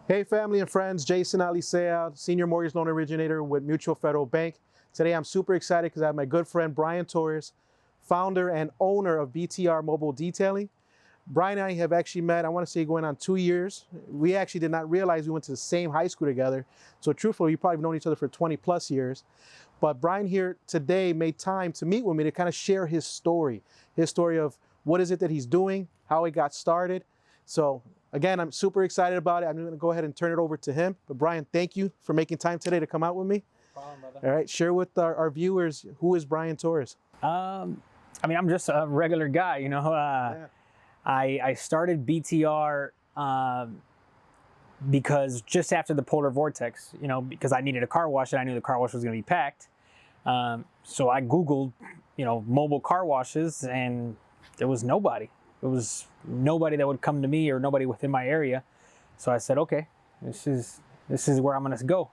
Hey family and friends, Jason Alicea, Senior Mortgage Loan Originator with Mutual Federal Bank. Today I'm super excited because I have my good friend Brian Torres, founder and owner of BTR Mobile Detailing. Brian and I have actually met, I want to say going on 2 years. We actually did not realize we went to the same high school together. So truthfully, we probably known each other for 20 plus years. But Brian here today made time to meet with me to kind of share his story of what is it that he's doing, how he got started. So again, I'm super excited about it. I'm going to go ahead and turn it over to him. But Brian, thank you for making time today to come out with me. No problem, brother. All right, share with our viewers, who is Brian Torres? I'm just a regular guy, you know. I started BTR because just after the polar vortex, you know, because I needed a car wash and I knew the car wash was going to be packed. So I Googled, you know, mobile car washes, and there was nobody. There was nobody that would come to me or nobody within my area. So I said, okay, this is where I'm going to go.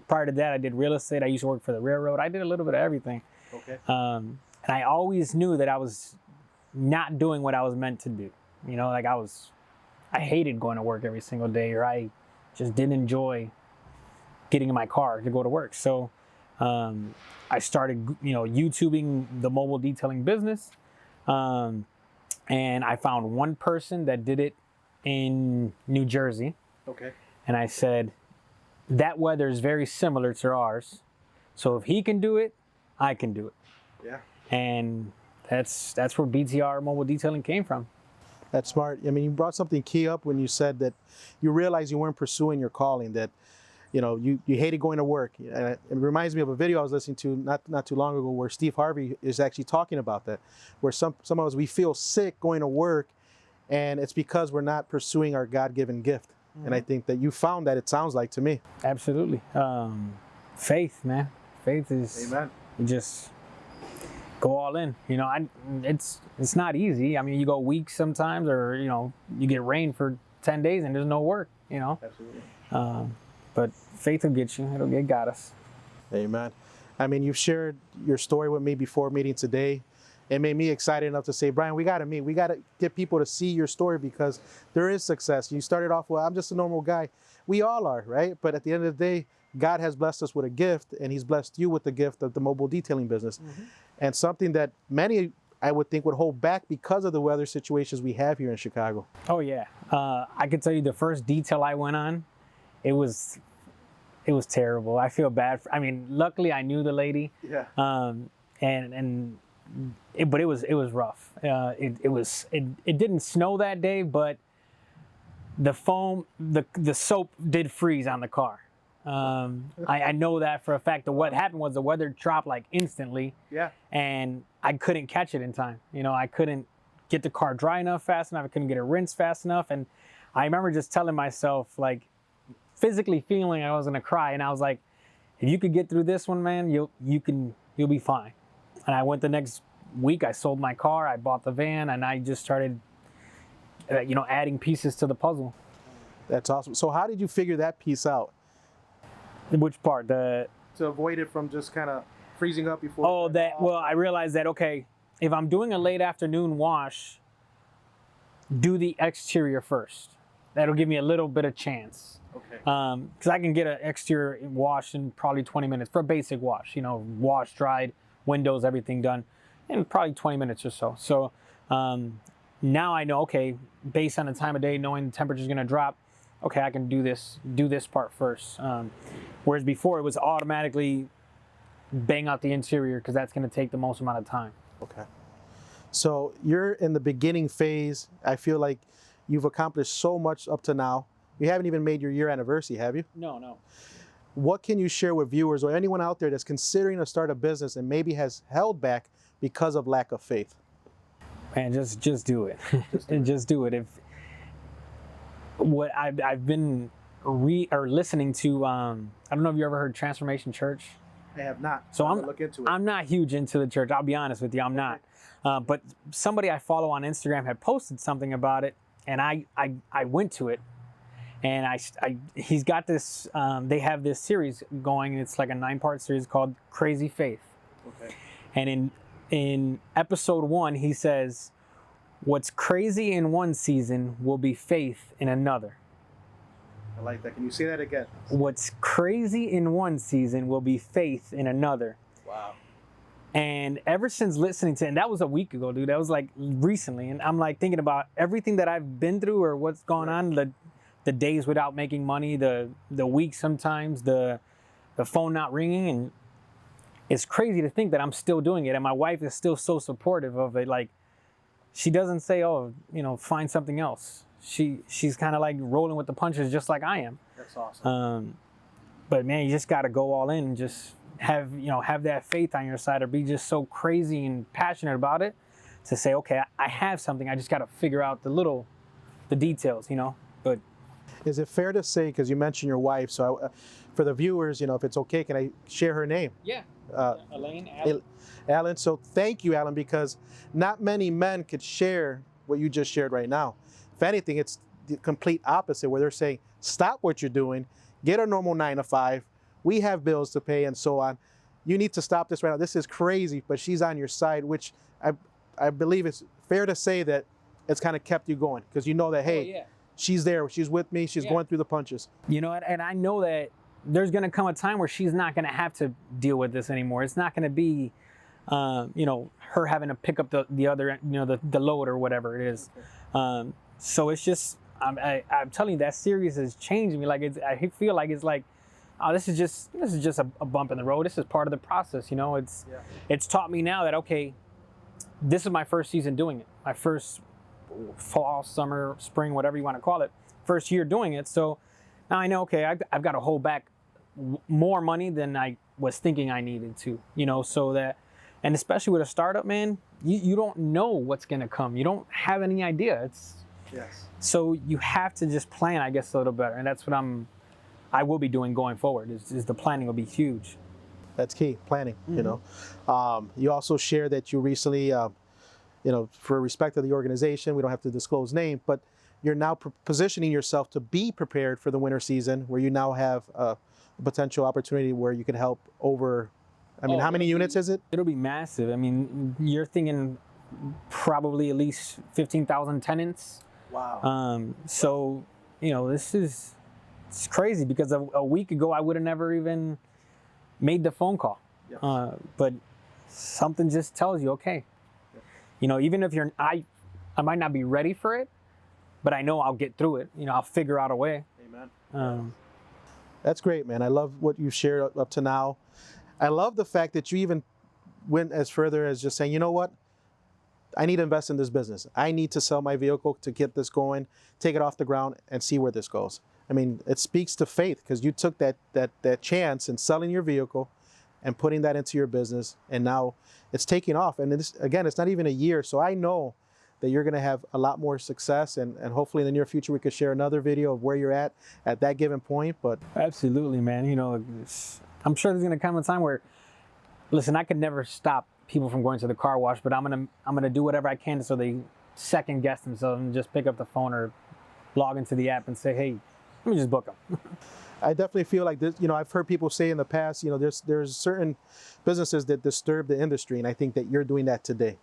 Prior to that, I did real estate. I used to work for the railroad. I did a little bit of everything. Okay. And I always knew that I was not doing what I was meant to do. You know, like I hated going to work every single day, or I just didn't enjoy getting in my car to go to work. So I started, you know, YouTubing the mobile detailing business. And I found one person that did it in New Jersey. Okay. And I said, that weather is very similar to ours. So if he can do it, I can do it. Yeah. And that's where BTR Mobile Detailing came from. That's smart. I mean, you brought something key up when you said that you realized you weren't pursuing your calling, that, you know, you hated going to work. It reminds me of a video I was listening to not too long ago where Steve Harvey is actually talking about that, where some of us, we feel sick going to work, and it's because we're not pursuing our God-given gift. Mm-hmm. And I think that you found that, it sounds like to me. Absolutely. Faith, man. Faith is, amen. You just go all in. You know, it's not easy. I mean, you go weeks sometimes, or, you know, you get rain for 10 days and there's no work, you know. Absolutely. But faith will get you. It got us. Amen. I mean, you've shared your story with me before meeting today. It made me excited enough to say, Brian, we got to meet. We got to get people to see your story, because there is success. You started off, well, I'm just a normal guy. We all are, right? But at the end of the day, God has blessed us with a gift, and he's blessed you with the gift of the mobile detailing business. Mm-hmm. And something that many, I would think, would hold back because of the weather situations we have here in Chicago. Oh, yeah. I can tell you the first detail I went on, it was terrible. I feel bad. I mean, luckily I knew the lady. Yeah. But it was rough. It didn't snow that day, but the foam, the soap did freeze on the car. I know that for a fact. What happened was the weather dropped like instantly. Yeah. And I couldn't catch it in time. You know, I couldn't get the car dry enough fast enough. I couldn't get it rinsed fast enough. And I remember just telling myself, like, physically feeling I was gonna cry, and I was like, if you could get through this one, man, you'll be fine. And I went the next week, I sold my car, I bought the van, and I just started you know, adding pieces to the puzzle. That's awesome. So how did you figure that piece out? Which part? To avoid it from just kind of freezing up before. Oh, well, I realized that, okay, if I'm doing a late afternoon wash, do the exterior first. That'll give me a little bit of chance. Okay. Because I can get an exterior wash in probably 20 minutes for a basic wash. You know, wash, dried, windows, everything done in probably 20 minutes or so. So now I know, okay, based on the time of day, knowing the temperature's going to drop, okay, I can do this part first. Whereas before, it was automatically bang out the interior, because that's going to take the most amount of time. Okay. So you're in the beginning phase. I feel like you've accomplished so much up to now. You haven't even made your year anniversary, have you? No. What can you share with viewers or anyone out there that's considering to start a business and maybe has held back because of lack of faith? Man, just do it. Just do it. If what I've been listening to, I don't know if you ever heard Transformation Church. I have not. So I'm gonna look into it. I'm not huge into the church. I'll be honest with you, I'm not. But somebody I follow on Instagram had posted something about it, and I went to it. And he's got this, they have this series going, it's like a 9-part series called Crazy Faith. Okay. And in episode 1, he says, what's crazy in one season will be faith in another. like that. Can you say that again? What's crazy in one season will be faith in another. Wow. And ever since listening to, and that was a week ago, dude, that was like recently. And I'm like thinking about everything that I've been through or what's gone on, the days without making money, the weeks sometimes, the phone not ringing. And it's crazy to think that I'm still doing it. And my wife is still so supportive of it. Like, she doesn't say, oh, find something else. She's kind of like rolling with the punches just like I am. That's awesome. But man, you just got to go all in and just have that faith on your side, or be just so crazy and passionate about it to say, okay, I have something. I just got to figure out the details, But is it fair to say, because you mentioned your wife, so for the viewers, if it's okay, can I share her name? yeah, Elaine, Alan. So thank you, Alan, because not many men could share what you just shared right now. If anything, it's the complete opposite, where they're saying, stop what you're doing, get a normal 9 to 5. We have bills to pay and so on. You need to stop this right now. This is crazy, but she's on your side, which I believe it's fair to say that it's kind of kept you going, because you know that, hey, she's there, she's with me, she's going through the punches. And I know that there's going to come a time where she's not going to have to deal with this anymore. It's not going to be, her having to pick up the other, the load or whatever it is. So it's just, I'm telling you, that series has changed me. Like, I feel like it's like, oh, this is just a bump in the road. This is part of the process. It's taught me now that, okay, this is my first season doing it. My first fall, summer, spring, whatever you want to call it, first year doing it. So now I know, okay, I've got to hold back more money than I was thinking I needed to, so that, and especially with a startup, man, you don't know what's going to come. You don't have any idea. So you have to just plan, I guess, a little better. And that's what I will be doing going forward, is the planning will be huge. That's key, planning, You also shared that you recently, for respect of the organization, we don't have to disclose name, but you're now positioning yourself to be prepared for the winter season, where you now have a potential opportunity where you can help over, how many units is it? It'll be massive. You're thinking probably at least 15,000 tenants. Wow. So, it's crazy, because a week ago I would have never even made the phone call. Yes. But something just tells you, okay, even if I might not be ready for it, but I know I'll get through it. I'll figure out a way. Amen. That's great, man. I love what you've shared up to now. I love the fact that you even went as further as just saying, you know what? I need to invest in this business. I need to sell my vehicle to get this going, take it off the ground, and see where this goes. It speaks to faith, because you took that chance in selling your vehicle and putting that into your business, and now it's taking off. And again, it's not even a year, so I know that you're going to have a lot more success, and hopefully in the near future we could share another video of where you're at that given point. But absolutely, man. I'm sure there's going to come a time where, listen, I could never stop people from going to the car wash, but I'm gonna do whatever I can so they second guess themselves and just pick up the phone or log into the app and say, hey, let me just book them. I definitely feel like this. I've heard people say in the past, there's certain businesses that disturb the industry, and I think that you're doing that today.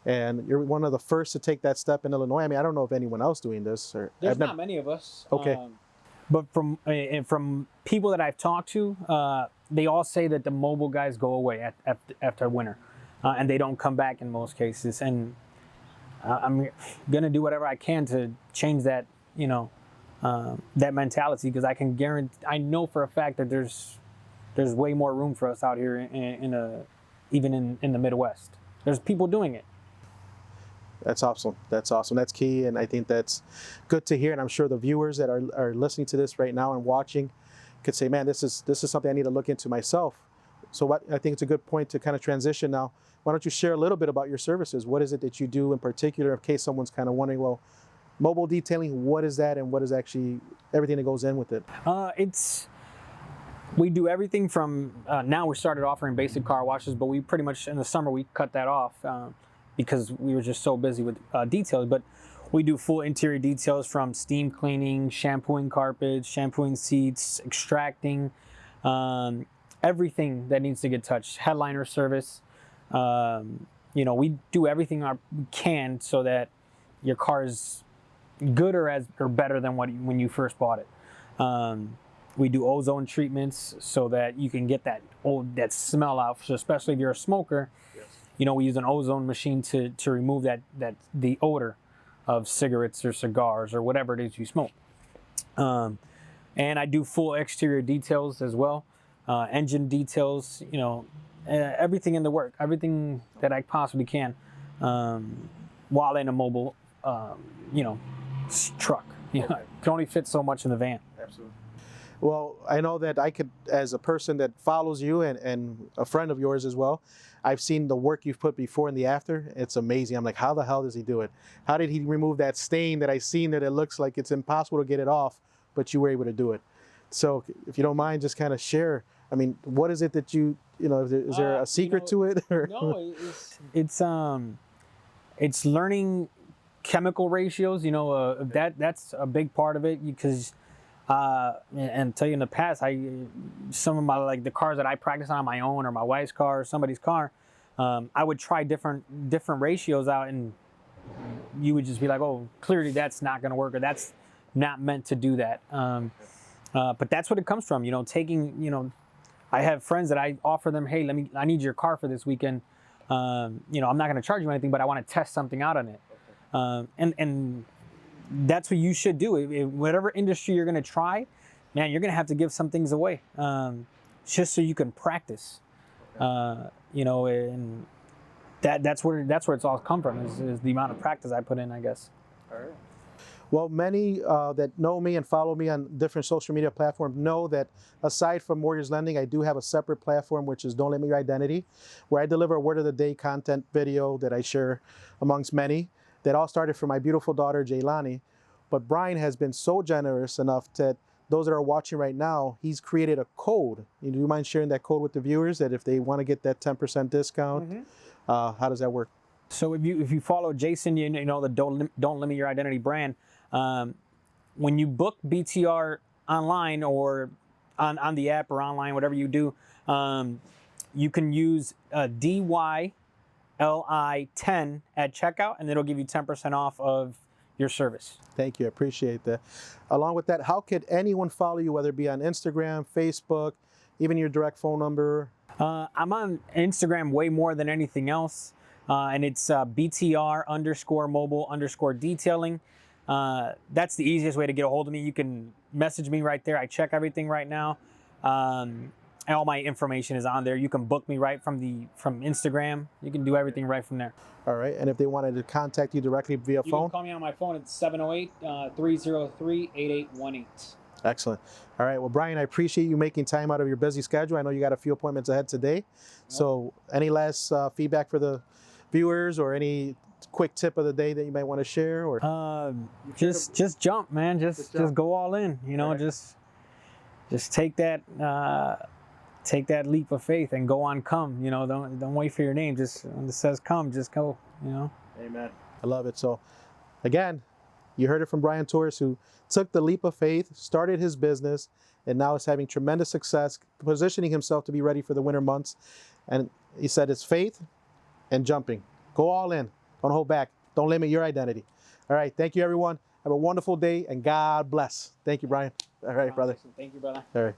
And you're one of the first to take that step in Illinois. I don't know of anyone else doing this. There's not many of us. Okay. But from people that I've talked to, they all say that the mobile guys go away after winter, and they don't come back in most cases. And I'm gonna do whatever I can to change that, that mentality, because I know for a fact that there's way more room for us out here even in the Midwest. There's people doing it. That's awesome. That's key, and I think that's good to hear. And I'm sure the viewers that are listening to this right now and watching could say, "Man, this is something I need to look into myself." So I think it's a good point to kind of transition now. Why don't you share a little bit about your services? What is it that you do in particular, in case someone's kind of wondering, well, mobile detailing, what is that, and what is actually everything that goes in with it? We do everything from now. We started offering basic car washes, but we pretty much in the summer we cut that off. Because we were just so busy with details. But we do full interior details, from steam cleaning, shampooing carpets, shampooing seats, extracting, everything that needs to get touched. Headliner service. We do everything we can so that your car is good or better than when you first bought it. We do ozone treatments so that you can get that smell out. So especially if you're a smoker, Yes. you know, we use an ozone machine to remove the odor of cigarettes or cigars or whatever it is you smoke. And I do full exterior details as well, engine details, you know, everything in the work, everything that I possibly can, while in a mobile, you know, truck. You know, can only fit so much in the van. Absolutely. Well, I know that I could, as a person that follows you and a friend of yours as well, I've seen the work you've put before and the after. It's amazing. I'm like, how the hell does he do it? How did he remove that stain that I seen that it looks like it's impossible to get it off, but you were able to do it? So if you don't mind, just kind of share. I mean, what is it that you know, is there a secret to it? Or? No, it's learning chemical ratios. You know, that's a big part of it because. And tell you in the past, some of my the cars that I practice on my own or my wife's car or somebody's car, I would try different ratios out, and you would just be like, oh, clearly that's not going to work, or that's not meant to do that. But that's what it comes from, you know, taking, you know, I have friends that I offer them, hey, I need your car for this weekend. You know, I'm not going to charge you anything, but I want to test something out on it. And that's what you should do. Whatever industry you're going to try, man, you're going to have to give some things away, just so you can practice. You know, and that's where it's all come from is the amount of practice I put in, I guess. All right. Well, many that know me and follow me on different social media platforms know that aside from mortgage lending, I do have a separate platform, which is Don't Limit Your Identity, where I deliver a word of the day content video that I share amongst many. That all started from my beautiful daughter, Jaylani. But Brian has been so generous enough that those that are watching right now, he's created a code. Do you mind sharing that code with the viewers that if they want to get that 10% discount, how does that work? So if you follow Jason, you know the Don't Limit Your Identity brand. When you book BTR online or on the app or online, whatever you do, you can use DYLI10 at checkout, and it'll give you 10% off of your service. Thank you, I appreciate that. Along with that, how could anyone follow you, whether it be on Instagram, Facebook, even your direct phone number? I'm on Instagram way more than anything else, and it's BTR_mobile_detailing. That's the easiest way to get a hold of me. You can message me right there. I check everything right now. And all my information is on there. You can book me right from Instagram. You can do everything right from there. All right, and if they wanted to contact you directly via phone? You can call me on my phone. It's 708-303-8818. Excellent. All right, well, Brian, I appreciate you making time out of your busy schedule. I know you got a few appointments ahead today. So any last feedback for the viewers or any quick tip of the day that you might want to share? Or just jump, man. Just go all in. You know, right. just take that leap of faith and go on. Come. You know, don't wait for your name. Just when it says come, just go. You know. Amen. I love it. So, again, you heard it from Brian Torres, who took the leap of faith, started his business, and now is having tremendous success, positioning himself to be ready for the winter months. And he said it's faith and jumping. Go all in. Don't hold back. Don't limit your identity. All right. Thank you, everyone. Have a wonderful day, and God bless. Thank you, Brian. All right, brother. Thank you, brother. All right.